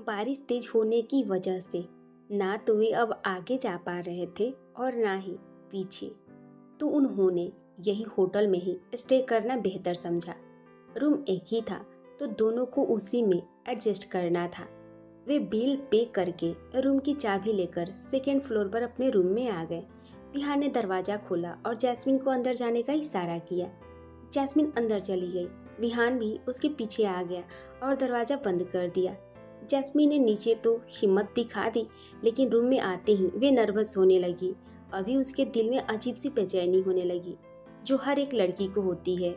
बारिश तेज होने की वजह से ना तो वे अब आगे जा पा रहे थे और ना ही पीछे, तो उन्होंने यही होटल में ही स्टे करना बेहतर समझा। रूम एक ही था तो दोनों को उसी में एडजस्ट करना था। वे बिल पे करके रूम की चाबी लेकर सेकेंड फ्लोर पर अपने रूम में आ गए। विहान ने दरवाजा खोला और जैस्मिन को अंदर जाने का इशारा किया। जैस्मिन अंदर चली गई। विहान भी उसके पीछे आ गया और दरवाजा बंद कर दिया। जैस्मिन ने नीचे तो हिम्मत दिखा दी, लेकिन रूम में आते ही वे नर्वस होने लगी। अभी उसके दिल में अजीब सी बेचैनी होने लगी, जो हर एक लड़की को होती है।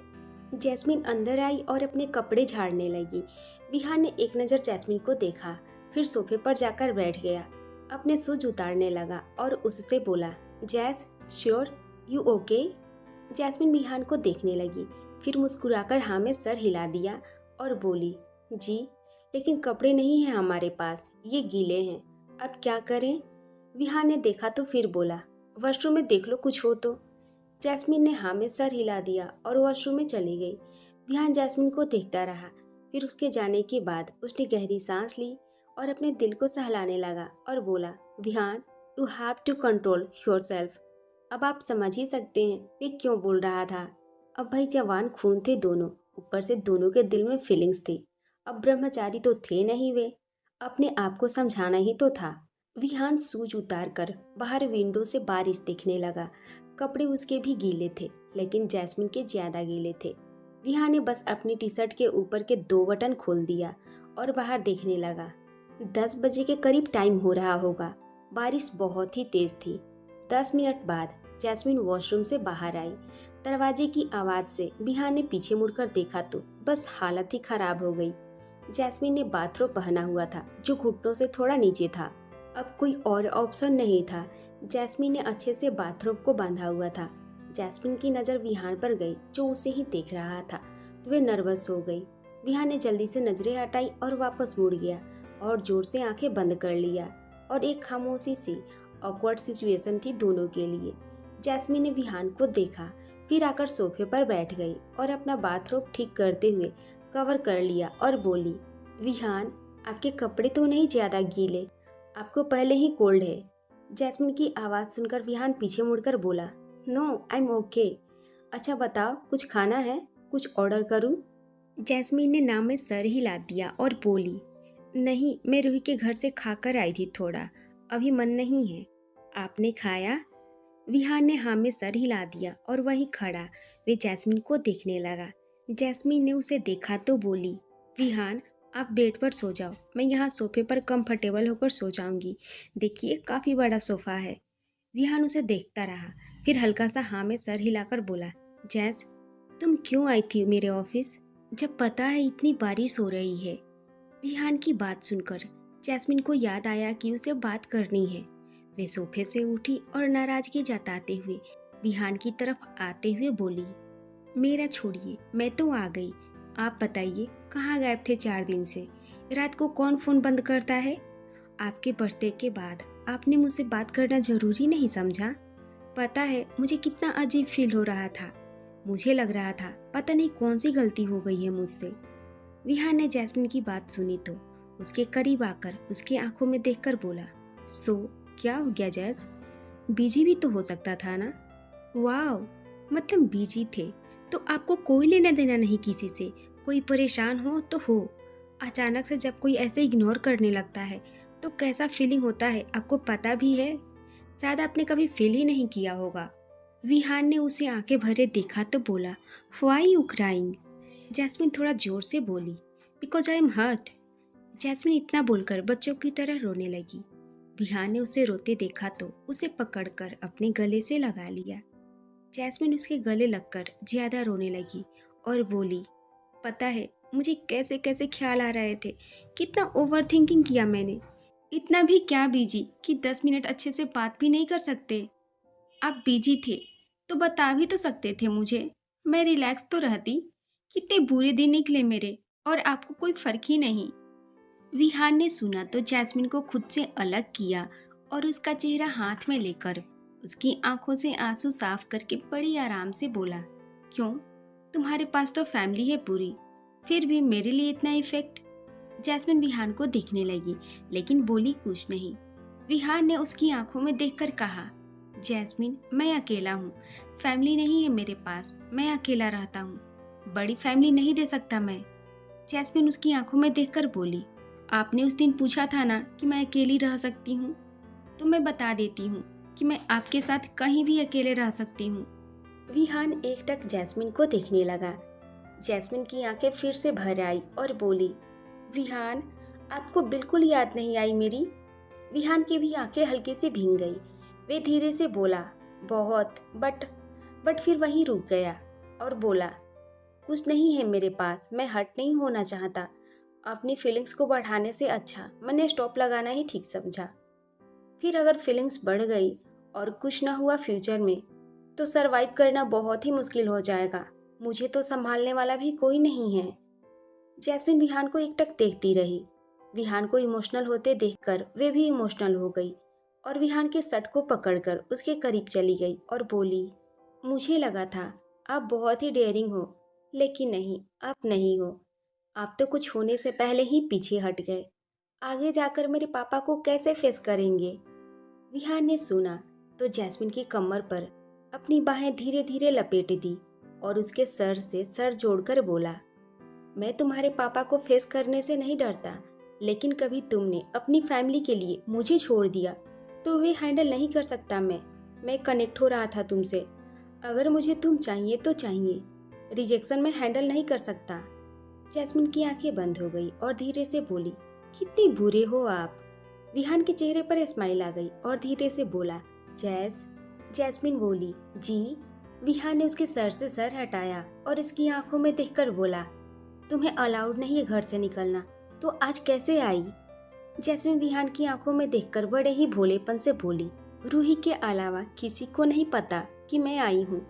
जैस्मिन अंदर आई और अपने कपड़े झाड़ने लगी। विहान ने एक नज़र जैस्मिन को देखा, फिर सोफे पर जाकर बैठ गया। अपने शूज उतारने लगा और उससे बोला, Jas, sure you okay? Jasmine Vihaan को देखने लगी, फिर मुस्कुराकर हाँ में सर हिला दिया और बोली, जी, लेकिन कपड़े नहीं हैं हमारे पास, ये गीले हैं, अब क्या करें? विहान ने देखा तो फिर बोला, वॉशरूम में देख लो कुछ हो तो। जैस्मिन ने हाँ में सर हिला दिया और वॉशरूम में चली गई। विहान जैस्मिन को देखता रहा, फिर उसके जाने के बाद उसने गहरी सांस ली और अपने दिल को सहलाने लगा और बोला, Vihaan, you have to control yourself. अब आप समझ ही सकते हैं वे क्यों बोल रहा था। अब भाई जवान खून थे दोनों, ऊपर से दोनों के दिल में फीलिंग्स थी। अब ब्रह्मचारी तो थे नहीं वे, अपने आप को समझाना ही तो था। विहान शूज उतार कर बाहर विंडो से बारिश देखने लगा। कपड़े उसके भी गीले थे, लेकिन जैस्मिन के ज्यादा गीले थे। विहान ने बस अपनी टी शर्ट के ऊपर के 2 बटन खोल दिया और बाहर देखने लगा। 10 बजे के करीब टाइम हो रहा होगा। बारिश बहुत ही तेज थी। 10 मिनट बाद जैस्मिन वॉशरूम से बाहर आई। दरवाजे की आवाज से विहान ने पीछे मुड़कर देखा तो बस हालत ही खराब हो गई। जैस्मिन ने बाथरोब पहना हुआ था, जो घुटनों से थोड़ा नीचे था। अब कोई और ऑप्शन नहीं था। जैस्मिन ने अच्छे से बाथरोब को बांधा हुआ था। जैस्मिन की नज़र विहान पर गई, जो उसे ही देख रहा था, तो वे नर्वस हो गई। विहान ने जल्दी से नजरें हटाई और वापस मुड़ गया और जोर से आंखें बंद कर लिया। और एक खामोशी सी ऑकवर्ड सिचुएशन थी दोनों के लिए। जैस्मिन ने विहान को देखा, फिर आकर सोफे पर बैठ गई और अपना बाथरोब ठीक करते हुए कवर कर लिया और बोली, विहान, आपके कपड़े तो नहीं ज्यादा गीले, आपको पहले ही कोल्ड है। जैस्मिन की आवाज़ सुनकर विहान पीछे मुड़कर बोला, नो आई एम ओके। अच्छा बताओ, कुछ खाना है? कुछ ऑर्डर करूं? जैस्मिन ने नाम में सर हिला दिया और बोली, नहीं, मैं रूही के घर से खाकर आई थी थोड़ा, अभी मन नहीं है। आपने खाया? विहान ने हाँ में सर हिला दिया और वहीं खड़ा वे जैस्मिन को देखने लगा। जैस्मिन ने उसे देखा तो बोली, विहान, आप बेड पर सो जाओ, मैं यहाँ सोफे पर कंफर्टेबल होकर सो जाऊंगी। देखिए, काफ़ी बड़ा सोफा है। विहान उसे देखता रहा, फिर हल्का सा हाँ में सर हिलाकर बोला, जैस, तुम क्यों आई थी मेरे ऑफिस, जब पता है इतनी बारिश हो रही है? विहान की बात सुनकर जैस्मिन को याद आया कि उसे बात करनी है। वे सोफे से उठी और नाराजगी जताते हुए विहान की तरफ आते हुए बोली, मेरा छोड़िए, मैं तो आ गई। आप बताइए, कहाँ गायब थे 4 दिन से? रात को कौन फोन बंद करता है? आपके बर्थडे के बाद आपने मुझसे बात करना जरूरी नहीं समझा? पता है मुझे कितना अजीब फील हो रहा था। मुझे लग रहा था पता नहीं कौन सी गलती हो गई है मुझसे। विहान ने जैस्मिन की बात सुनी तो उसके करीब आकर उसकी आंखों में देखकर बोला, सो क्या हो गया जैस? बिजी भी तो हो सकता था ना? वाह, मतलब बिजी थे तो आपको कोई लेना देना नहीं किसी से, कोई परेशान हो तो हो। अचानक से जब कोई ऐसे इग्नोर करने लगता है तो कैसा फीलिंग होता है आपको पता भी है? शायद आपने कभी फील ही नहीं किया होगा। विहान ने उसे आंखें भरे देखा तो बोला, व्हाई यू क्राइंग? जैस्मिन थोड़ा जोर से बोली, because I am hurt. Jasmine इतना बोलकर बच्चों की तरह रोने लगी। विहान ने उसे रोते देखा तो उसे पकड़कर अपने गले से लगा लिया। जैस्मिन उसके गले लगकर ज्यादा रोने लगी और बोली, पता है मुझे कैसे कैसे ख्याल आ रहे थे, कितना ओवर थिंकिंग किया मैंने। इतना भी क्या बिजी कि 10 मिनट अच्छे से बात भी नहीं कर सकते? आप बिजी थे तो बता भी तो सकते थे मुझे, मैं रिलैक्स तो रहती। कितने बुरे दिन निकले मेरे और आपको कोई फर्क ही नहीं। विहान ने सुना तो जैस्मिन को खुद से अलग किया और उसका चेहरा हाथ में लेकर उसकी आंखों से आंसू साफ करके बड़ी आराम से बोला, क्यों, तुम्हारे पास तो फैमिली है पूरी, फिर भी मेरे लिए इतना इफेक्ट? जैस्मिन विहान को देखने लगी लेकिन बोली कुछ नहीं। विहान ने उसकी आंखों में देखकर कहा, जैस्मिन मैं अकेला हूँ, फैमिली नहीं है मेरे पास, मैं अकेला रहता हूँ, बड़ी फैमिली नहीं दे सकता मैं। जैस्मिन उसकी आंखों में देखकर बोली, आपने उस दिन पूछा था ना कि मैं अकेली रह सकती हूँ, तो मैं बता देती हूँ कि मैं आपके साथ कहीं भी अकेले रह सकती हूँ। विहान एकटक जैस्मिन को देखने लगा। जैस्मिन की आंखें फिर से भर आई और बोली, विहान आपको बिल्कुल याद नहीं आई मेरी। विहान की भी आंखें हल्के से भीग गई। वे धीरे से बोला, बहुत, बट फिर वहीं रुक गया और बोला, कुछ नहीं है मेरे पास, मैं हर्ट नहीं होना चाहता। अपनी फीलिंग्स को बढ़ाने से अच्छा मैंने स्टॉप लगाना ही ठीक समझा। फिर अगर फीलिंग्स बढ़ गई और कुछ ना हुआ फ्यूचर में तो सरवाइव करना बहुत ही मुश्किल हो जाएगा। मुझे तो संभालने वाला भी कोई नहीं है। जैस्मिन विहान को एकटक देखती रही। विहान को इमोशनल होते देखकर वे भी इमोशनल हो गई और विहान के सट को पकड़कर उसके करीब चली गई और बोली, मुझे लगा था आप बहुत ही डेयरिंग हो, लेकिन नहीं, आप नहीं हो। आप तो कुछ होने से पहले ही पीछे हट गए। आगे जाकर मेरे पापा को कैसे फेस करेंगे? विहान ने सुना तो जैस्मिन की कमर पर अपनी बाहें धीरे धीरे लपेट दी और उसके सर से सर जोड़कर बोला, मैं तुम्हारे पापा को फेस करने से नहीं डरता, लेकिन कभी तुमने अपनी फैमिली के लिए मुझे छोड़ दिया तो वे हैंडल नहीं कर सकता। मैं कनेक्ट हो रहा था तुमसे। अगर मुझे तुम चाहिए तो चाहिए, रिजेक्शन में हैंडल नहीं कर सकता। जैस्मिन की आंखें बंद हो गई और धीरे से बोली, कितनी बुरे हो आप। विहान के चेहरे पर स्माइल आ गई और धीरे से बोला, जैस्मिन बोली, जी। विहान ने उसके सर से सर हटाया और इसकी आंखों में देखकर बोला, तुम्हें अलाउड नहीं है घर से निकलना, तो आज कैसे आई? जैस्मिन विहान की आंखों में देखकर बड़े ही भोलेपन से बोली, रूही के अलावा किसी को नहीं पता कि मैं आई हूँ।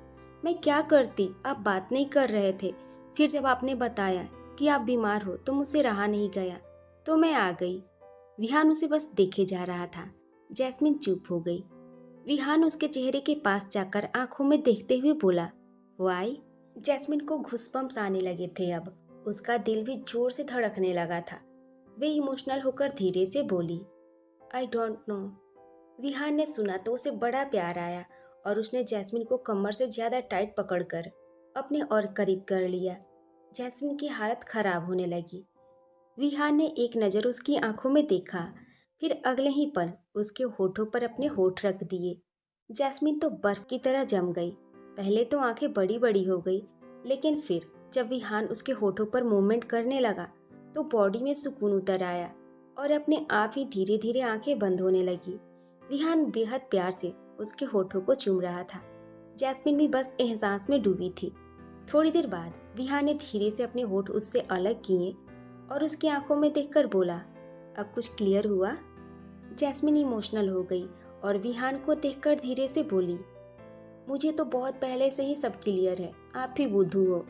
मैं क्या करती, आप बात नहीं कर रहे थे। फिर जब आपने बताया कि आप बीमार हो तो मुझसे रहा नहीं गया, तो मैं आ गई। विहान उसे बस देखे जा रहा था। जैस्मिन चुप हो गई। विहान उसके चेहरे के पास जाकर आंखों में देखते हुए बोला, वाई? जैस्मिन को घूसबम्प्स आने लगे थे। अब उसका दिल भी जोर से धड़कने लगा था। वे इमोशनल होकर धीरे से बोली, आई डोंट नो। विहान ने सुना तो उसे बड़ा प्यार आया और उसने जैस्मिन को कमर से ज्यादा टाइट पकड़कर अपने और करीब कर लिया। जैस्मिन की हालत खराब होने लगी। विहान ने एक नज़र उसकी आंखों में देखा, फिर अगले ही पल उसके होठों पर अपने होठ रख दिए। जैस्मिन तो बर्फ की तरह जम गई। पहले तो आंखें बड़ी बड़ी हो गई, लेकिन फिर जब विहान उसके होठों पर मूवमेंट करने लगा तो बॉडी में सुकून उतर आया और अपने आप ही धीरे धीरे आंखें बंद होने लगी। विहान बेहद प्यार से उसके होठों को चूम रहा था। जैस्मिन भी बस एहसास में डूबी थी। थोड़ी देर बाद विहान ने धीरे से अपने होठ उससे अलग किए और उसकी आंखों में देखकर बोला, अब कुछ क्लियर हुआ? जैस्मिन इमोशनल हो गई और विहान को देखकर धीरे से बोली, मुझे तो बहुत पहले से ही सब क्लियर है। आप ही बुद्धू हो,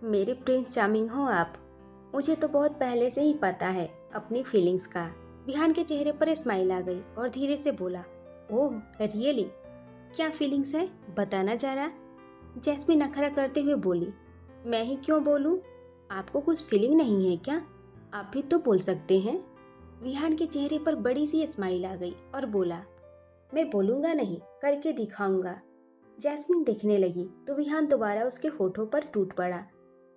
मेरे प्रिंस चार्मिंग हो आप। मुझे तो बहुत पहले से ही पता है अपनी फीलिंग्स का। विहान के चेहरे पर स्माइल आ गई और धीरे से बोला, ओह रियली? क्या फीलिंग्स है, बताना जरा। जैस्मिन नखरा करते हुए बोली, मैं ही क्यों बोलूं? आपको कुछ फीलिंग नहीं है क्या? आप भी तो बोल सकते हैं। विहान के चेहरे पर बड़ी सी स्माइल आ गई और बोला, मैं बोलूंगा नहीं, करके दिखाऊंगा। जैस्मिन देखने लगी तो विहान दोबारा उसके होठों पर टूट पड़ा।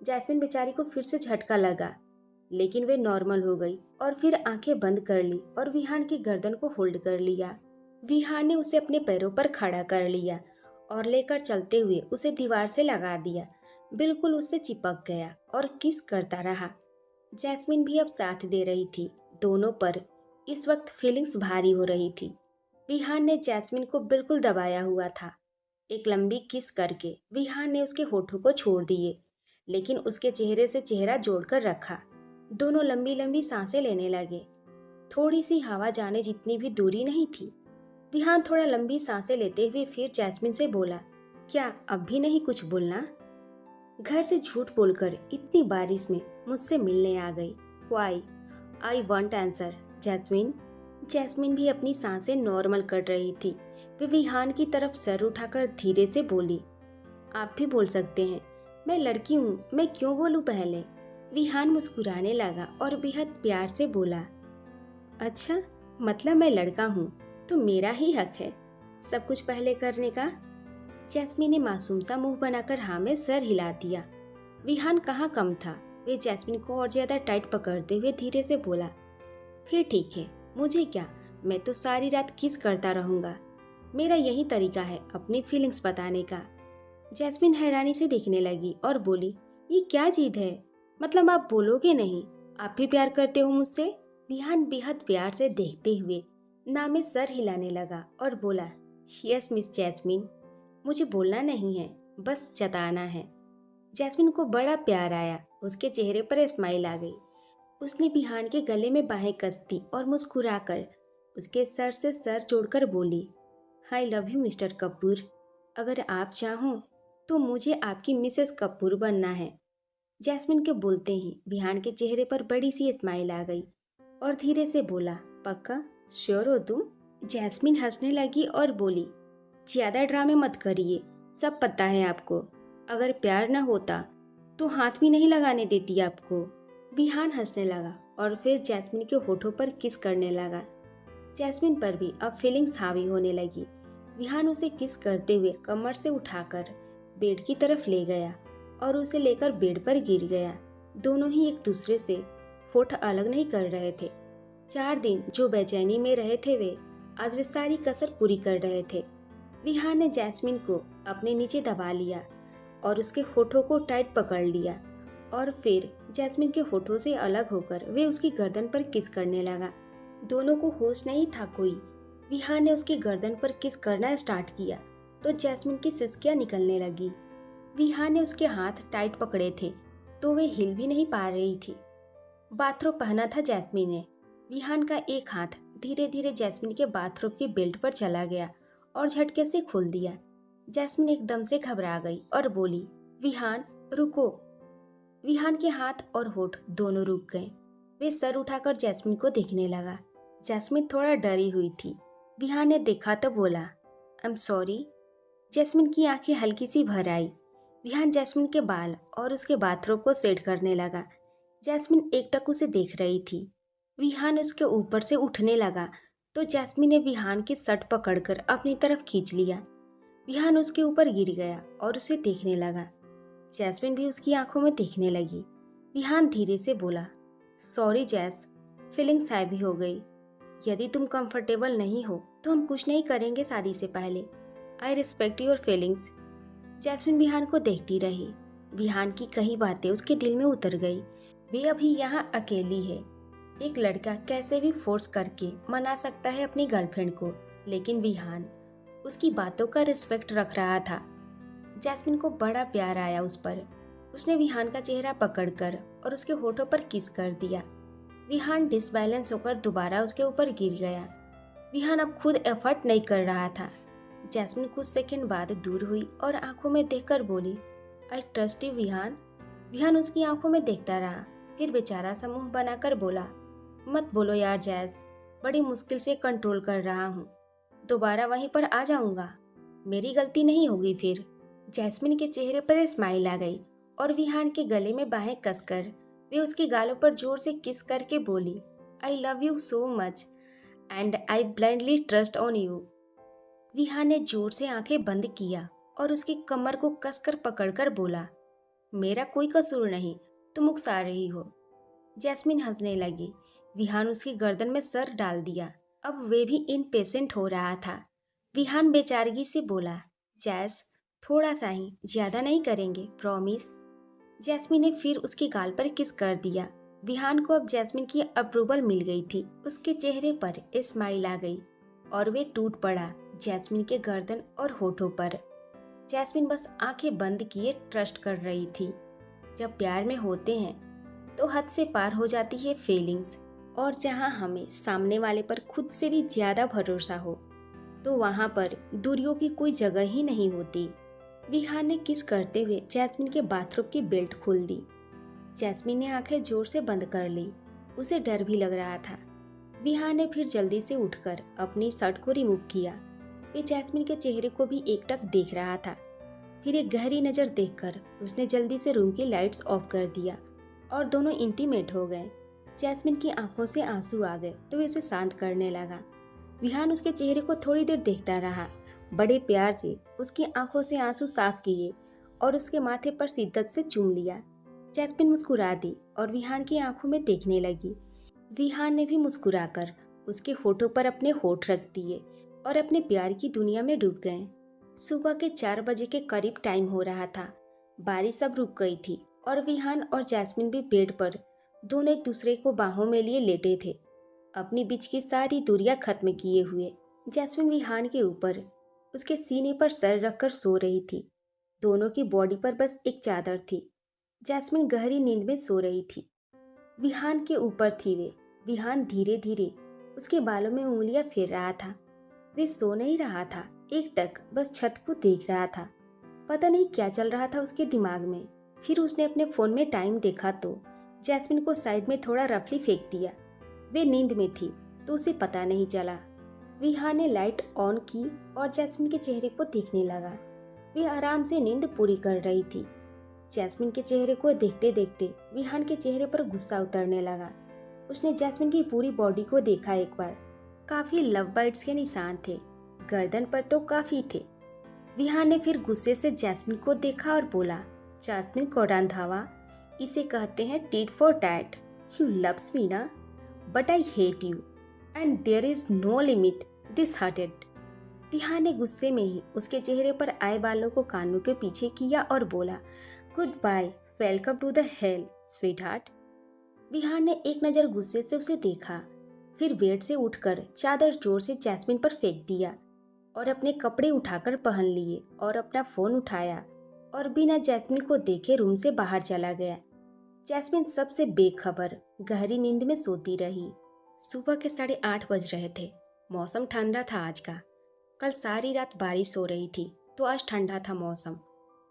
जैस्मिन बेचारी को फिर से झटका लगा, लेकिन वे नॉर्मल हो गई और फिर आंखें बंद कर ली और विहान की गर्दन को होल्ड कर लिया। विहान ने उसे अपने पैरों पर खड़ा कर लिया और लेकर चलते हुए उसे दीवार से लगा दिया। बिल्कुल उससे चिपक गया और किस करता रहा। जैस्मिन भी अब साथ दे रही थी। दोनों पर इस वक्त फीलिंग्स भारी हो रही थी। विहान ने जैस्मिन को बिल्कुल दबाया हुआ था। एक लंबी किस करके विहान ने उसके होठों को छोड़ दिए, लेकिन उसके चेहरे से चेहरा जोड़कर रखा। दोनों लंबी लंबी सांसें लेने लगे। थोड़ी सी हवा जाने जितनी भी दूरी नहीं थी। विहान थोड़ा लंबी सांसें लेते हुए फिर जैस्मिन से बोला, क्या अब भी नहीं कुछ बोलना? घर से झूठ बोलकर इतनी बारिश में मुझसे मिलने आ गई। Why? I want answer Jasmine. Jasmine भी अपनी सांसें नॉर्मल कर रही थी। वे विहान की तरफ सर उठाकर धीरे से बोली, आप भी बोल सकते हैं। मैं लड़की हूँ, मैं क्यों बोलूँ पहले? विहान मुस्कुराने लगा और बेहद प्यार से बोला, अच्छा, मतलब मैं लड़का हूँ तो मेरा ही हक है सब कुछ पहले करने का। जैस्मिन ने मासूम सा मुंह बनाकर हाँ में सर हिला दिया। विहान कहाँ कम था, वे जैस्मिन को और ज्यादा टाइट पकड़ते हुए धीरे से बोला, फिर ठीक है, मुझे क्या, मैं तो सारी रात किस करता रहूंगा। मेरा यही तरीका है अपनी फीलिंग्स बताने का। जैस्मिन हैरानी से देखने लगी और बोली, ये क्या जिद है, मतलब आप बोलोगे नहीं, आप भी प्यार करते हो मुझसे। विहान बेहद प्यार से देखते हुए ना में सर हिलाने लगा और बोला, यस मिस जैस्मिन, मुझे बोलना नहीं है, बस जताना है। जैस्मिन को बड़ा प्यार आया, उसके चेहरे पर स्माइल आ गई। उसने विहान के गले में बाहें कस दी और मुस्कुराकर उसके सर से सर जोड़कर बोली, I love you mister Kapoor. अगर आप चाहो तो मुझे आपकी मिसेस कपूर बनना है। जैस्मिन के बोलते ही विहान के चेहरे पर बड़ी सी स्माइल आ गई और धीरे से बोला, पक्का, श्योर हो तुम? जैस्मिन हंसने लगी और बोली, ज्यादा ड्रामे मत करिए, सब पता है आपको। अगर प्यार न होता तो हाथ भी नहीं लगाने देती आपको। विहान हंसने लगा और फिर जैस्मिन के होठों पर किस करने लगा। जैस्मिन पर भी अब फीलिंग्स हावी होने लगी। विहान उसे किस करते हुए कमर से उठाकर बेड की तरफ ले गया और उसे लेकर बेड पर गिर गया। दोनों ही एक दूसरे से होठ अलग नहीं कर रहे थे। 4 दिन जो बेचैनी में रहे थे वे आज वे सारी कसर पूरी कर रहे थे। विहान ने जैस्मिन को अपने नीचे दबा लिया और उसके होठों को टाइट पकड़ लिया और फिर जैस्मिन के होठों से अलग होकर वे उसकी गर्दन पर किस करने लगा। दोनों को होश नहीं था कोई। विहान ने उसकी गर्दन पर किस करना स्टार्ट किया तो जैस्मिन की सिसकियां निकलने लगी। विहान ने उसके हाथ टाइट पकड़े थे तो वे हिल भी नहीं पा रही थी। बाथरोब पहना था जैस्मिन ने। विहान का एक हाथ धीरे धीरे जैस्मिन के बाथरोब की बेल्ट पर चला गया और झटके से खोल दिया। जैस्मिन एकदम से घबरा गई और बोली, विहान रुको। विहान के हाथ और होठ दोनों रुक गए। वे सर उठाकर जैस्मिन को देखने लगा। जैस्मिन थोड़ा डरी हुई थी। विहान ने देखा तो बोला, आई एम सॉरी। जैस्मिन की आंखें हल्की सी भर आई। विहान जैस्मिन के बाल और उसके बाथरोब को सेट करने लगा। जैस्मिन एकटक उसे देख रही थी। विहान उसके ऊपर से उठने लगा तो जैस्मिन ने विहान की शर्ट पकड़कर अपनी तरफ खींच लिया। विहान उसके ऊपर गिर गया और उसे देखने लगा। जैस्मिन भी उसकी आंखों में देखने लगी। विहान धीरे से बोला, सॉरी जैस, फीलिंग्स हैवी हो गई। यदि तुम कंफर्टेबल नहीं हो तो हम कुछ नहीं करेंगे शादी से पहले। I respect your feelings. Jasmine Vihaan को देखती रही। विहान की कई बातें उसके दिल में उतर गई। वे अभी यहाँ अकेली है। एक लड़का कैसे भी फोर्स करके मना सकता है अपनी गर्लफ्रेंड को, लेकिन विहान उसकी बातों का रिस्पेक्ट रख रहा था। जैस्मिन को बड़ा प्यार आया उस पर। उसने विहान का चेहरा पकड़कर और उसके होठों पर किस कर दिया। विहान डिसबैलेंस होकर दोबारा उसके ऊपर गिर गया। विहान अब खुद एफर्ट नहीं कर रहा था। जैस्मिन कुछ सेकंड बाद दूर हुई और आंखों में देखकर बोली, I trust you Vihaan. Vihaan उसकी आंखों में देखता रहा, फिर बेचारा सा मुंह बनाकर बोला, मत बोलो यार जैस, बड़ी मुश्किल से कंट्रोल कर रहा हूँ, दोबारा वहीं पर आ जाऊंगा, मेरी गलती नहीं होगी फिर। जैस्मिन के चेहरे पर स्माइल आ गई और विहान के गले में बाहें कसकर वे उसके गालों पर जोर से किस करके बोली, I love you so much and I blindly trust on you. Vihaan ने जोर से आंखें बंद किया और उसकी कमर को कसकर पकड़कर बोला, मेरा कोई कसूर नहीं, तुम उकसा रही हो। जैस्मिन हंसने लगी। विहान उसकी गर्दन में सर डाल दिया। अब वे भी इनपेशेंट हो रहा था। विहान बेचारगी से बोला, जैस, थोड़ा सा ही, ज्यादा नहीं करेंगे, प्रॉमिस। जैस्मिन ने फिर उसके गाल पर किस कर दिया। विहान को अब जैस्मिन की अप्रूवल मिल गई थी। उसके चेहरे पर स्माइल आ गई और वे टूट पड़ा जैस्मिन के गर्दन और होठों पर। जैस्मिन बस आंखें बंद किए ट्रस्ट कर रही थी। जब प्यार में होते हैं तो हद से पार हो जाती है फीलिंग्स, और जहां हमें सामने वाले पर खुद से भी ज्यादा भरोसा हो तो वहां पर दूरियों की कोई जगह ही नहीं होती। विहान ने किस करते हुए जैस्मिन के बाथरूम की बेल्ट खोल दी। जैस्मिन ने आंखें जोर से बंद कर ली। उसे डर भी लग रहा था। विहान ने फिर जल्दी से उठकर अपनी शर्ट को रिमूव किया। वे जैस्मिन के चेहरे को भी एकटक देख रहा था। फिर एक गहरी नज़र देखकर उसने जल्दी से रूम की लाइट्स ऑफ कर दिया और दोनों इंटीमेट हो गए। जैस्मिन की आंखों से आंसू आ गए तो वे उसे शांत करने लगा। विहान उसके चेहरे को थोड़ी देर देखता रहा, बड़े प्यार से उसकी आंखों से आंसू साफ किए और उसके माथे पर शिद्दत से चूम लिया। जैस्मिन मुस्कुरा दी और विहान की आंखों में देखने लगी। विहान ने भी मुस्कुराकर उसके होठों पर अपने होठ रख दिए और अपने प्यार की दुनिया में डूब गए। सुबह के 4 बजे के करीब टाइम हो रहा था। बारिश अब रुक गई थी और विहान और जैस्मिन भी बेड पर दोनों एक दूसरे को बाहों में लिए लेटे थे, अपनी बीच की सारी दूरियां खत्म किए हुए। जैस्मिन विहान के ऊपर उसके सीने पर सर रखकर सो रही थी। दोनों की बॉडी पर बस एक चादर थी। जैस्मिन गहरी नींद में सो रही थी। विहान के ऊपर थी वे। विहान धीरे धीरे उसके बालों में उंगलियां फेर रहा था। वे सो नहीं रहा था, एकटक बस छत को देख रहा था। पता नहीं क्या चल रहा था उसके दिमाग में। फिर उसने अपने फोन में टाइम देखा तो जैस्मिन को साइड में थोड़ा रफली फेंक दिया। वे नींद में थी तो उसे पता नहीं चला। विहान ने लाइट ऑन की और जैस्मिन के चेहरे को देखने लगा। वे आराम से नींद पूरी कर रही थी। जैस्मिन के चेहरे को देखते देखते विहान के चेहरे पर गुस्सा उतरने लगा। उसने जैस्मिन की पूरी बॉडी को देखा एक बार। काफी लव बाइट्स के निशान थे, गर्दन पर तो काफी थे। विहान ने फिर गुस्से से जैस्मिन को देखा और बोला, जैस्मिन को रंधावा, इसे कहते हैं tit for tat. You loves me ना, but I hate you and there is no limit this hurted. Vihaan ने गुस्से में ही उसके चेहरे पर आए बालों को कानों के पीछे किया और बोला, good bye, welcome to the hell sweetheart. Vihaan ने एक नज़र गुस्से से उसे देखा, फिर बेड से उठकर चादर जोर से जैस्मिन पर फेंक दिया और अपने कपड़े उठाकर पहन लिए और अपना फोन उठाया और बिना जैस्मिन को देखे रूम से बाहर चला गया। जैस्मिन सबसे बेखबर गहरी नींद में सोती रही। सुबह के 8:30 बज रहे थे। मौसम ठंडा था आज का। कल सारी रात बारिश हो रही थी तो आज ठंडा था मौसम।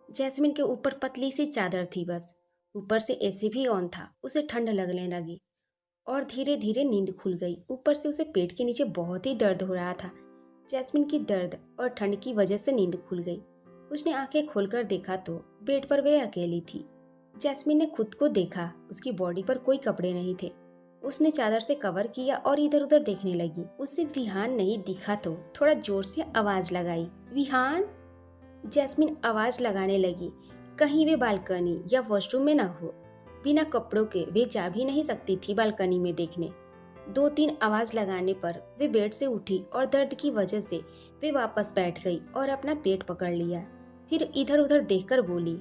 जैस्मिन के ऊपर पतली सी चादर थी बस। ऊपर से एसी भी ऑन था। उसे ठंड लगने लगी और धीरे धीरे नींद खुल गई। ऊपर से उसे पेट के नीचे बहुत ही दर्द हो रहा था। जैस्मिन की दर्द और ठंड की वजह से नींद खुल गई। उसने आंखें खोलकर देखा तो बेड पर वह अकेली थी। जैस्मिन ने खुद को देखा, उसकी बॉडी पर कोई कपड़े नहीं थे। उसने चादर से कवर किया और इधर उधर देखने लगी। उसे विहान नहीं दिखा तो थोड़ा जोर से आवाज लगाई, विहान। जैस्मिन आवाज लगाने लगी, कहीं वे बालकनी या वॉशरूम में ना हो। बिना कपड़ों के वे जा भी नहीं सकती थी बालकनी में देखने। 2-3 आवाज लगाने पर वे बेड से उठी और दर्द की वजह से वे वापस बैठ गई और अपना पेट पकड़ लिया। फिर इधर उधर देखकर बोली,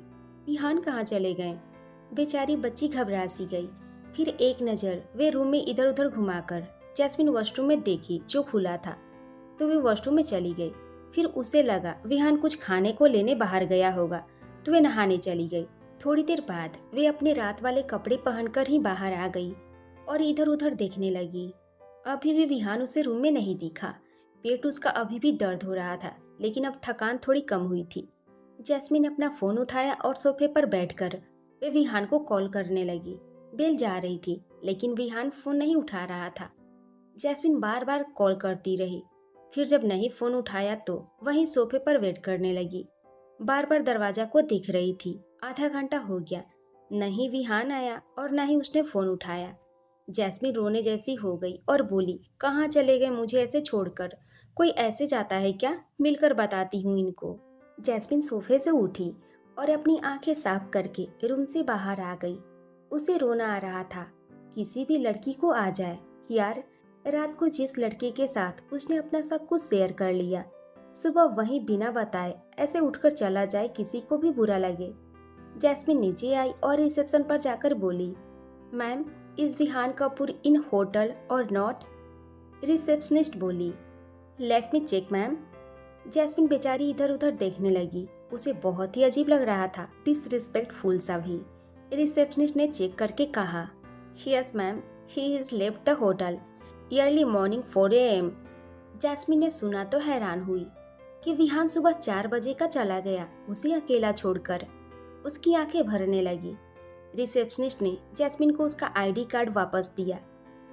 विहान कहाँ चले गए। बेचारी बच्ची घबरा सी गई। फिर एक नज़र वे रूम में इधर उधर घुमाकर जैस्मिन वॉशरूम में देखी जो खुला था तो वे वॉशरूम में चली गई। फिर उसे लगा विहान कुछ खाने को लेने बाहर गया होगा तो वे नहाने चली गई। थोड़ी देर बाद वे अपने रात वाले कपड़े पहनकर ही बाहर आ गई और इधर उधर देखने लगी। अभी भी विहान उसे रूम में नहीं दिखा। पेट उसका अभी भी दर्द हो रहा था, लेकिन अब थकान थोड़ी कम हुई थी। जैस्मिन अपना फोन उठाया और सोफे पर बैठकर वे विहान को कॉल करने लगी। बेल जा रही थी लेकिन विहान फोन नहीं उठा रहा था। जैस्मिन बार बार कॉल करती रही। फिर जब नहीं फोन उठाया तो वहीं सोफे पर वेट करने लगी। बार बार दरवाजा को देख रही थी। आधा घंटा हो गया, नहीं विहान आया और न ही उसने फोन उठाया। जैस्मिन रोने जैसी हो गई और बोली, कहाँ चले गए मुझे ऐसे छोड़कर। कोई ऐसे जाता है क्या? मिलकर बताती हूँ इनको। जैस्मिन सोफे से उठी और अपनी आंखें साफ करके रूम से बाहर आ गई। उसे रोना आ रहा था। किसी भी लड़की को आ जाए यार। रात को जिस लड़के के साथ उसने अपना सब कुछ शेयर कर लिया, सुबह वहीं बिना बताए ऐसे उठकर चला जाए, किसी को भी बुरा लगे। जैस्मिन नीचे आई और रिसेप्शन पर जाकर बोली, ma'am, is Vihaan Kapoor in hotel और नॉट? रिसेप्शनिस्ट बोली, let me check ma'am. Jasmine बेचारी इधर उधर देखने लगी। उसे बहुत ही अजीब लग रहा था, डिसरिस्पेक्टफुल सा भी। रिसेप्शनिस्ट ने चेक करके कहा, yes ma'am, he is left the hotel early morning 4 AM। Jasmine ने सुना तो हैरान हुई कि विहान सुबह 4 बजे का चला गया, उसे अकेला छोड़कर। उसकी आंखें भरने लगी। रिसेप्शनिस्ट ने जैस्मिन को उसका आईडी कार्ड वापस दिया।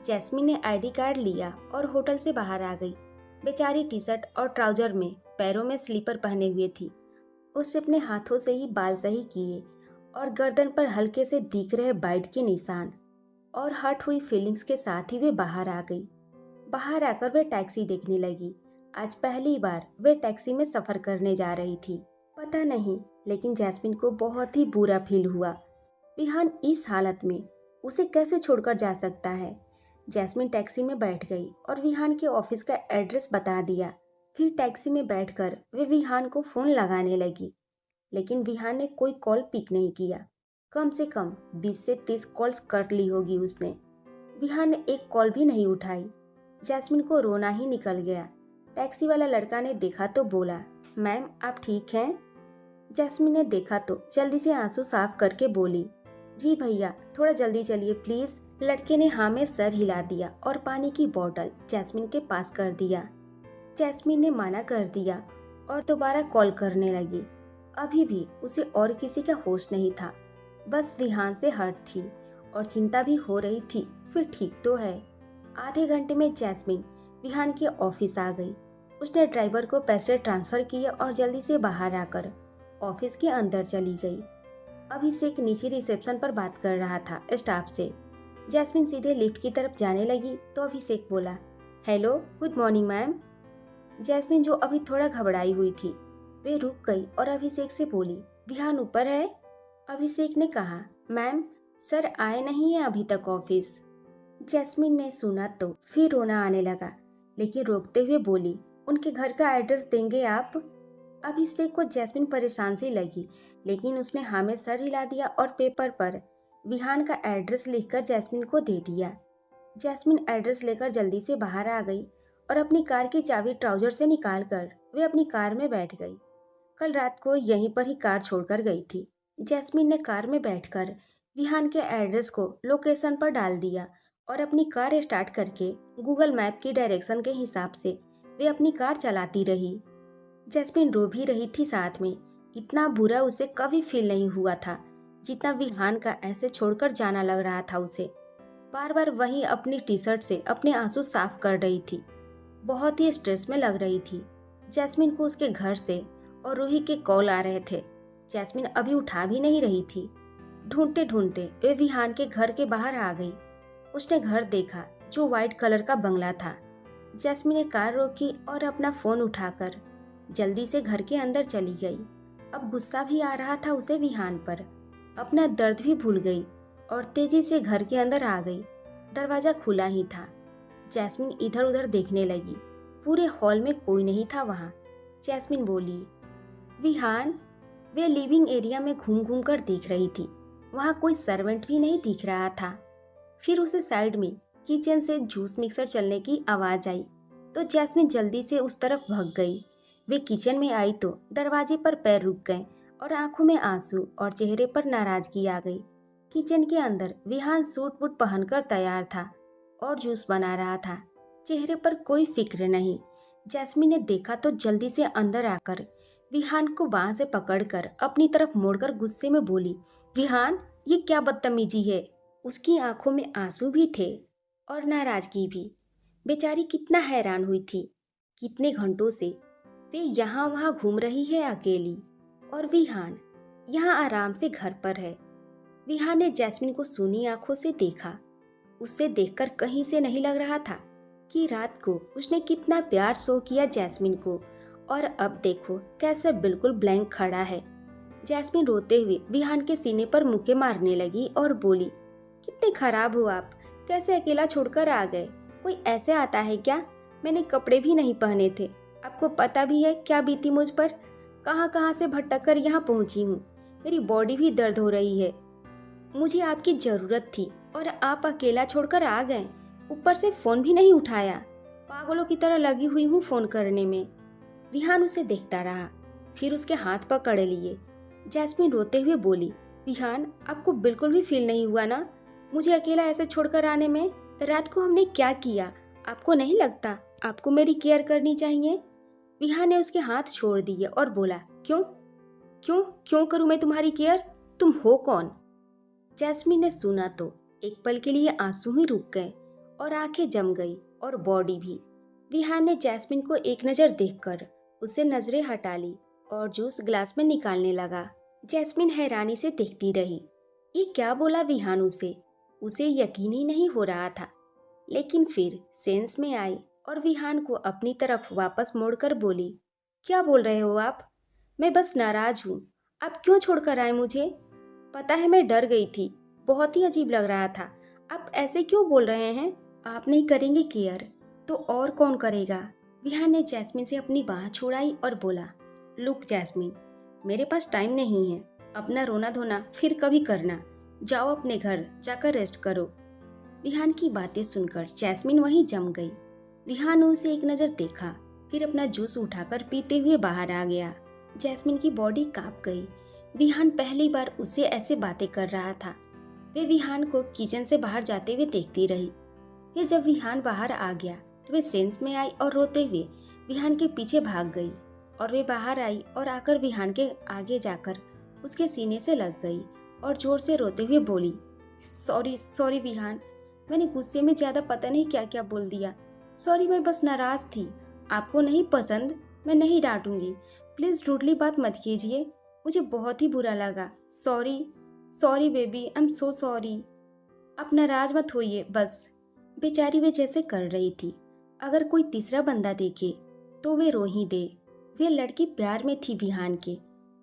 जैस्मिन ने आईडी कार्ड लिया और होटल से बाहर आ गई। बेचारी टी शर्ट और ट्राउजर में, पैरों में स्लीपर पहने हुए थी। उसने अपने हाथों से ही बाल सही किए और गर्दन पर हल्के से दिख रहे बाइट के निशान, और हर्ट हुई फीलिंग्स के साथ ही वे बाहर आ गई। बाहर आकर वे टैक्सी देखने लगी। आज पहली बार वे टैक्सी में सफ़र करने जा रही थी। पता नहीं, लेकिन जैस्मिन को बहुत ही बुरा फील हुआ। विहान इस हालत में उसे कैसे छोड़कर जा सकता है। जैस्मिन टैक्सी में बैठ गई और विहान के ऑफिस का एड्रेस बता दिया। फिर टैक्सी में बैठकर वे विहान को फ़ोन लगाने लगी, लेकिन विहान ने कोई कॉल पिक नहीं किया। कम से कम 20 से 30 कॉल्स कर ली होगी उसने। विहान ने एक कॉल भी नहीं उठाई। जैस्मिन को रोना ही निकल गया। टैक्सी वाला लड़का ने देखा तो बोला, मैम आप ठीक हैं? जैस्मिन ने देखा तो जल्दी से आंसू साफ करके बोली, जी भैया थोड़ा जल्दी चलिए प्लीज़। लड़के ने हाँ में सर हिला दिया और पानी की बोतल जैस्मिन के पास कर दिया। जैस्मिन ने माना कर दिया और दोबारा कॉल करने लगी। अभी भी उसे और किसी का होश नहीं था, बस विहान से हर्ट थी और चिंता भी हो रही थी फिर ठीक तो है। आधे घंटे में जैस्मिन विहान के ऑफिस आ गई। उसने ड्राइवर को पैसे ट्रांसफ़र किए और जल्दी से बाहर आकर ऑफिस के अंदर चली गई। अभिषेक नीचे रिसेप्शन पर बात कर रहा था स्टाफ से। जैस्मिन सीधे लिफ्ट की तरफ जाने लगी तो अभिषेक बोला, hello good morning ma'am. Jasmine जो अभी थोड़ा घबराई हुई थी वे रुक गई और अभिषेक से बोली, विहान ऊपर है? अभिषेक ने कहा, मैम सर आए नहीं है अभी तक ऑफिस। जैस्मिन ने सुना तो फिर रोना आने लगा, लेकिन रोकते हुए बोली, उनके घर का एड्रेस देंगे आप? अभिषेक को जैस्मिन परेशान सी लगी, लेकिन उसने हाँ में सर हिला दिया और पेपर पर विहान का एड्रेस लिखकर जैस्मिन को दे दिया। जैस्मिन एड्रेस लेकर जल्दी से बाहर आ गई और अपनी कार की चाबी ट्राउजर से निकालकर वे अपनी कार में बैठ गई। कल रात को यहीं पर ही कार छोड़कर गई थी। जैस्मिन ने कार में बैठकर विहान के एड्रेस को लोकेशन पर डाल दिया और अपनी कार स्टार्ट करके गूगल मैप की डायरेक्शन के हिसाब से वे अपनी कार चलाती रही। जैस्मिन रो भी रही थी साथ में। इतना बुरा उसे कभी फील नहीं हुआ था जितना विहान का ऐसे छोड़कर जाना लग रहा था उसे। बार बार वही अपनी टी शर्ट से अपने आंसू साफ कर रही थी। बहुत ही स्ट्रेस में लग रही थी। जैस्मिन को उसके घर से और रूही के कॉल आ रहे थे। जैस्मिन अभी उठा भी नहीं रही थी। ढूंढते ढूंढते वे विहान के घर के बाहर आ गई। उसने घर देखा जो व्हाइट कलर का बंगला था। जैस्मिन ने कार रोकी और अपना फ़ोन उठाकर जल्दी से घर के अंदर चली गई। अब गुस्सा भी आ रहा था उसे विहान पर। अपना दर्द भी भूल गई और तेजी से घर के अंदर आ गई। दरवाज़ा खुला ही था। जैस्मिन इधर उधर देखने लगी। पूरे हॉल में कोई नहीं था वहाँ। जैस्मिन बोली, विहान? वे लिविंग एरिया में घूम घूम कर देख रही थी। वहाँ कोई सर्वेंट भी नहीं दिख रहा था। फिर उसे साइड में किचन से जूस मिक्सर चलने की आवाज़ आई तो जैस्मिन जल्दी से उस तरफ भाग गई। वे किचन में आई तो दरवाजे पर पैर रुक गए और आंखों में आंसू और चेहरे पर नाराजगी आ गई। किचन के अंदर विहान सूट बूट पहनकर तैयार था और जूस बना रहा था। चेहरे पर कोई फिक्र नहीं। जैस्मिन ने देखा तो जल्दी से अंदर आकर विहान को बांह से पकड़कर अपनी तरफ मोड़कर गुस्से में बोली, विहान ये क्या बदतमीजी है? उसकी आंखों में आंसू भी थे और नाराजगी भी। बेचारी कितना हैरान हुई थी। कितने घंटों से वे यहाँ वहाँ घूम रही है अकेली और विहान यहाँ आराम से घर पर है। विहान ने जैस्मिन को सूनी आंखों से देखा। उससे देखकर कहीं से नहीं लग रहा था कि रात को उसने कितना प्यार शो किया जैस्मिन को, और अब देखो कैसे बिल्कुल ब्लैंक खड़ा है। जैस्मिन रोते हुए विहान के सीने पर मुक्के मारने लगी और बोली, कितने खराब हो आप, कैसे अकेला छोड़कर आ गए? कोई ऐसे आता है क्या? मैंने कपड़े भी नहीं पहने थे। आपको पता भी है क्या बीती मुझ पर? कहाँ कहाँ से भटक कर यहाँ पहुँची हूँ। मेरी बॉडी भी दर्द हो रही है। मुझे आपकी ज़रूरत थी और आप अकेला छोड़कर आ गए। ऊपर से फ़ोन भी नहीं उठाया। पागलों की तरह लगी हुई हूँ फ़ोन करने में। विहान उसे देखता रहा, फिर उसके हाथ पकड़ लिए। जैस्मिन रोते हुए बोली, विहान आपको बिल्कुल भी फील नहीं हुआ ना मुझे अकेला ऐसे छोड़कर आने में? रात को हमने क्या किया आपको नहीं लगता आपको मेरी केयर करनी चाहिए? विहान ने उसके हाथ छोड़ दिए और बोला, क्यों क्यों क्यों करूं मैं तुम्हारी केयर? तुम हो कौन? जैस्मिन ने सुना तो एक पल के लिए आंसू ही रुक गए और आंखें जम गई और बॉडी भी। विहान ने जैस्मिन को एक नज़र देखकर उससे नजरें हटा ली और जूस ग्लास में निकालने लगा। जैस्मिन हैरानी से देखती रही। ये क्या बोला विहान उसे यकीन ही नहीं हो रहा था। लेकिन फिर सेंस में आई और विहान को अपनी तरफ वापस मोड़कर बोली, क्या बोल रहे हो आप? मैं बस नाराज हूँ। आप क्यों छोड़कर आए मुझे? पता है मैं डर गई थी, बहुत ही अजीब लग रहा था। आप ऐसे क्यों बोल रहे हैं? आप नहीं करेंगे केयर तो और कौन करेगा? विहान ने जैस्मिन से अपनी बाह छुड़ाई और बोला, लुक जैस्मिन, मेरे पास टाइम नहीं है। अपना रोना धोना फिर कभी करना। जाओ अपने घर जाकर रेस्ट करो। विहान की बातें सुनकर जैस्मिन वहीं जम गई। विहान ने उसे एक नज़र देखा, फिर अपना जूस उठाकर पीते हुए बाहर आ गया। जैस्मिन की बॉडी कांप गई। विहान पहली बार उससे ऐसे बातें कर रहा था। वे विहान को किचन से बाहर जाते हुए देखती रही। फिर जब विहान बाहर आ गया तो वे सेंस में आई और रोते हुए विहान के पीछे भाग गई। और वे बाहर आई और आकर विहान के आगे जाकर उसके सीने से लग गई और जोर से रोते हुए बोली, सॉरी सॉरी विहान, मैंने गुस्से में ज़्यादा पता नहीं क्या क्या बोल दिया। सॉरी, मैं बस नाराज़ थी। आपको नहीं पसंद, मैं नहीं डांटूंगी। प्लीज़ रूडली बात मत कीजिए, मुझे बहुत ही बुरा लगा। Sorry sorry baby, I am so sorry. आप नाराज मत होइए बस। बेचारी वे जैसे कर रही थी, अगर कोई तीसरा बंदा देखे तो वे रो ही दे। वे लड़की प्यार में थी विहान के।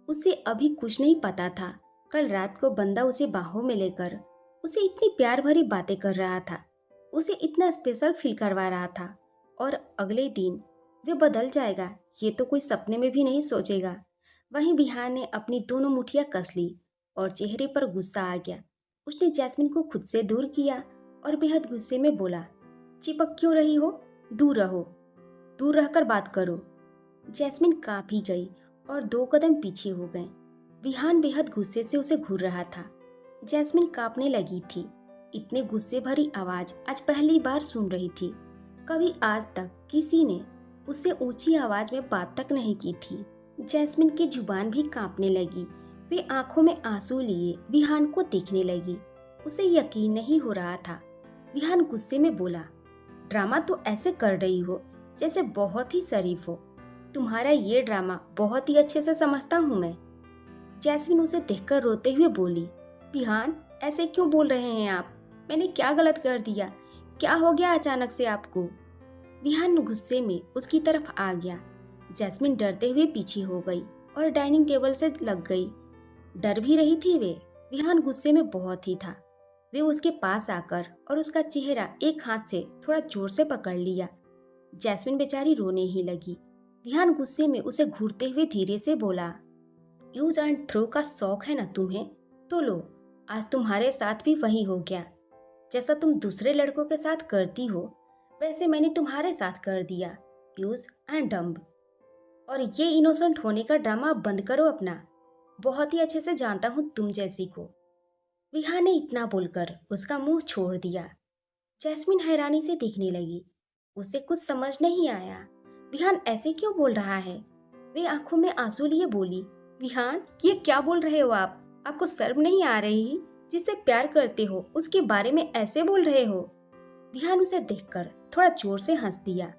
उसे अभी कुछ नहीं पता था। कल रात को बंदा उसे बाहों में लेकर उसे इतनी प्यार भरी बातें कर रहा था, उसे इतना स्पेशल फील करवा रहा था। और अगले दिन वे बदल जाएगा ये तो कोई सपने में भी नहीं सोचेगा। वहीं विहान ने अपनी दोनों मुठियां कस ली और चेहरे पर गुस्सा आ गया। उसने जैस्मिन को खुद से दूर किया और बेहद गुस्से में बोला, चिपक क्यों रही हो? दूर रहो, दूर रहकर बात करो। जैस्मिन कांप ही गई और 2 कदम पीछे हो गए। विहान बेहद गुस्से से उसे घूर रहा था। जैस्मिन कांपने लगी थी। इतने गुस्से भरी आवाज आज पहली बार सुन रही थी। कभी आज तक किसी ने उससे ऊंची आवाज में बात तक नहीं की थी। जैस्मिन की जुबान भी कांपने लगी। वे आंखों में आंसू लिए विहान को देखने लगी। उसे यकीन नहीं हो रहा था। विहान गुस्से में बोला, ड्रामा तो ऐसे कर रही हो जैसे बहुत ही शरीफ हो। तुम्हारा ये ड्रामा बहुत ही अच्छे से समझता हूँ मैं। जैस्मिन उसे देखकर रोते हुए बोली, विहान ऐसे क्यों बोल रहे हैं आप? मैंने क्या गलत कर दिया? क्या हो गया अचानक से आपको? विहान गुस्से में उसकी तरफ आ गया। जैस्मिन डरते हुए पीछे हो गई और डाइनिंग टेबल से लग गई। डर भी रही थी वे। विहान गुस्से में बहुत ही था। वे उसके पास आकर और उसका चेहरा एक हाथ से थोड़ा जोर से पकड़ लिया। जैस्मिन बेचारी रोने ही लगी। विहान गुस्से में उसे घूरते हुए धीरे से बोला, यूज एंड थ्रो का शौक है ना तुम्हें? तो लो, आज तुम्हारे साथ भी वही हो गया। जैसा तुम दूसरे लड़कों के साथ करती हो वैसे मैंने तुम्हारे साथ कर दिया। Use and dumb. और ये इनोसेंट होने का ड्रामा बंद करो अपना। बहुत ही अच्छे से जानता हूँ तुम जैसी को। विहान ने इतना बोलकर उसका मुंह छोड़ दिया। जैस्मिन हैरानी से देखने लगी। उसे कुछ समझ नहीं आया। विहान ऐसे क्यों बोल रहा है? वे आंखों में आंसू लिए बोली, विहान ये क्या बोल रहे हो आप? आपको शर्म नहीं आ रही? जिससे प्यार करते हो उसके बारे में ऐसे बोल रहे हो? विहान उसे देखकर थोड़ा जोर से हंस दिया।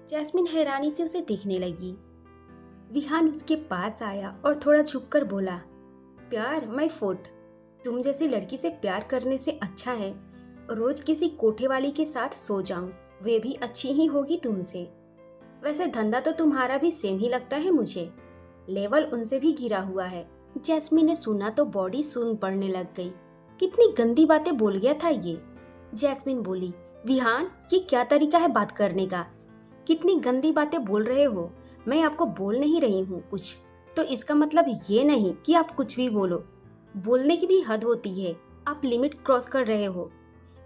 जैस्मिन हैरानी से उसे देखने लगी। विहान उसके पास आया और थोड़ा झुककर बोला, प्यार माय फुट। तुम जैसी लड़की से प्यार करने से अच्छा है रोज किसी कोठे वाली के साथ सो जाऊं। वे भी अच्छी ही होगी तुमसे। वैसे धंधा तो तुम्हारा भी सेम ही लगता है मुझे। लेवल उनसे भी गिरा हुआ है। जैस्मिन ने सुना तो बॉडी सुन पड़ने लग गई। कितनी गंदी बातें बोल गया था ये। जैस्मिन बोली, विहान ये क्या तरीका है बात करने का? कितनी गंदी बातें बोल रहे हो। मैं आपको बोल नहीं रही हूँ कुछ, तो इसका मतलब ये नहीं कि आप कुछ भी बोलो। बोलने की भी हद होती है। आप लिमिट क्रॉस कर रहे हो।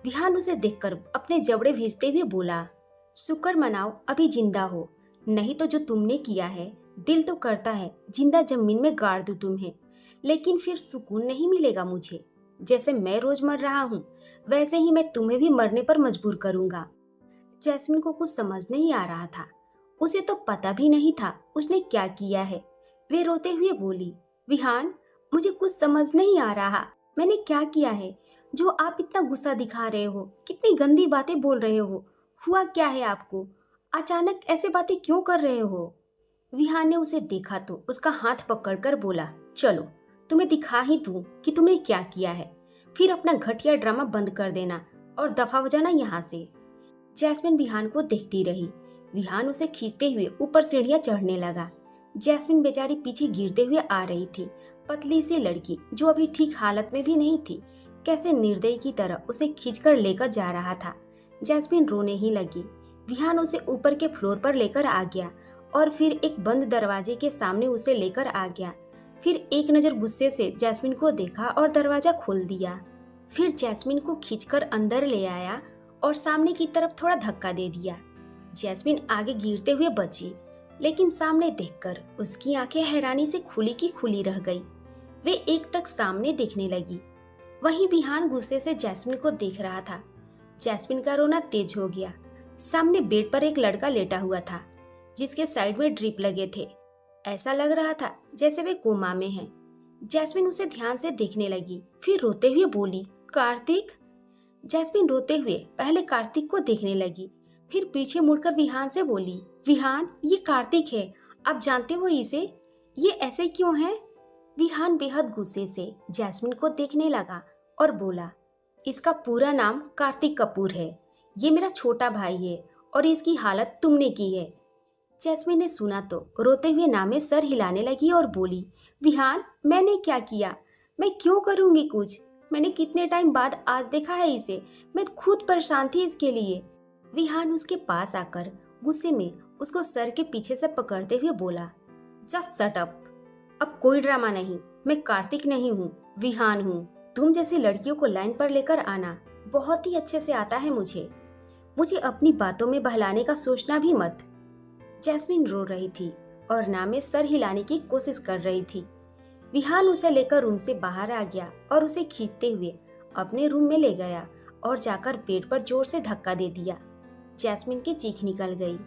विहान उसे देखकर अपने जबड़े भींचते हुए बोला, शुक्र मनाओ अभी जिंदा हो, नहीं तो जो तुमने किया है दिल तो करता है जिंदा जमीन में गाड़ दूं तुम्हें, लेकिन फिर सुकून नहीं मिलेगा मुझे। जैसे मैं रोज मर रहा हूँ वैसे ही मैं तुम्हें भी मरने पर मजबूर करूंगा। जैस्मिन को कुछ समझ नहीं आ रहा था। उसे तो पता भी नहीं था उसने क्या किया है। वे रोते हुए बोली, विहान मुझे कुछ समझ नहीं आ रहा। मैंने क्या किया है जो आप इतना गुस्सा दिखा रहे हो? कितनी गंदी बातें बोल रहे हो? हुआ क्या है आपको? अचानक ऐसे बातें क्यों कर रहे हो? विहान ने उसे देखा तो उसका हाथ पकड़कर बोला, चलो तुम्हें दिखा ही दूं कि तुमने क्या किया है, फिर अपना घटिया ड्रामा बंद कर देना और दफा हो जाना यहाँ से। जैस्मिन विहान को देखती रही। विहान उसे खींचते हुए ऊपर सीढ़ियां चढ़ने लगा। जैस्मिन बेचारी पीछे गिरते हुए आ रही थी। पतली सी लड़की जो अभी ठीक हालत में भी नहीं थी, कैसे निर्दयी की तरह उसे खींचकर लेकर जा रहा था। जैस्मिन रोने ही लगी। विहान उसे ऊपर के फ्लोर पर लेकर आ गया और फिर एक बंद दरवाजे के सामने उसे लेकर आ गया। फिर एक नज़र गुस्से से जैस्मिन को देखा और दरवाजा खोल दिया। फिर जैस्मिन को खींचकर अंदर ले आया और सामने की तरफ थोड़ा धक्का दे दिया। जैस्मिन आगे गिरते हुए बची, लेकिन सामने देखकर उसकी आंखें हैरानी से खुली की खुली रह गई। वे एकटक सामने देखने लगी। वहीं विहान गुस्से से जैस्मिन को देख रहा था। जैस्मिन का रोना तेज हो गया। सामने बेड पर एक लड़का लेटा हुआ था, जिसके साइड में ड्रिप लगे थे। ऐसा लग रहा था जैसे वे कोमा में हैं। जैस्मिन उसे ध्यान से देखने लगी, फिर रोते हुए बोली, कार्तिक। जैस्मिन रोते हुए पहले कार्तिक को देखने लगी, फिर पीछे मुड़कर विहान से बोली, विहान, ये कार्तिक है, आप जानते हो इसे? ये ऐसे क्यों है? विहान बेहद गुस्से से जैस्मिन को देखने लगा और बोला, इसका पूरा नाम कार्तिक कपूर है। ये मेरा छोटा भाई है और इसकी हालत तुमने की है। जैस्मिन ने सुना तो रोते हुए नाम में सर हिलाने लगी और बोली, विहान, मैंने क्या किया? मैं क्यों करूँगी कुछ? मैंने कितने टाइम बाद आज देखा है इसे। मैं खुद परेशान थी इसके लिए। विहान उसके पास आकर गुस्से में उसको सर के पीछे से पकड़ते हुए बोला, जस्ट शट अप। अब कोई ड्रामा नहीं। मैं कार्तिक नहीं हूँ, विहान हूँ। तुम जैसी लड़कियों को लाइन पर लेकर आना बहुत ही अच्छे से आता है मुझे अपनी बातों में बहलाने का सोचना भी मत। जैस्मिन रो रही थी और नाम में सर हिलाने की कोशिश कर रही थी। विहान उसे लेकर रूम से बाहर आ गया और उसे खींचते हुए अपने रूम में ले गया और जाकर बेड पर जोर से धक्का दे दिया। जैस्मिन की चीख निकल गई।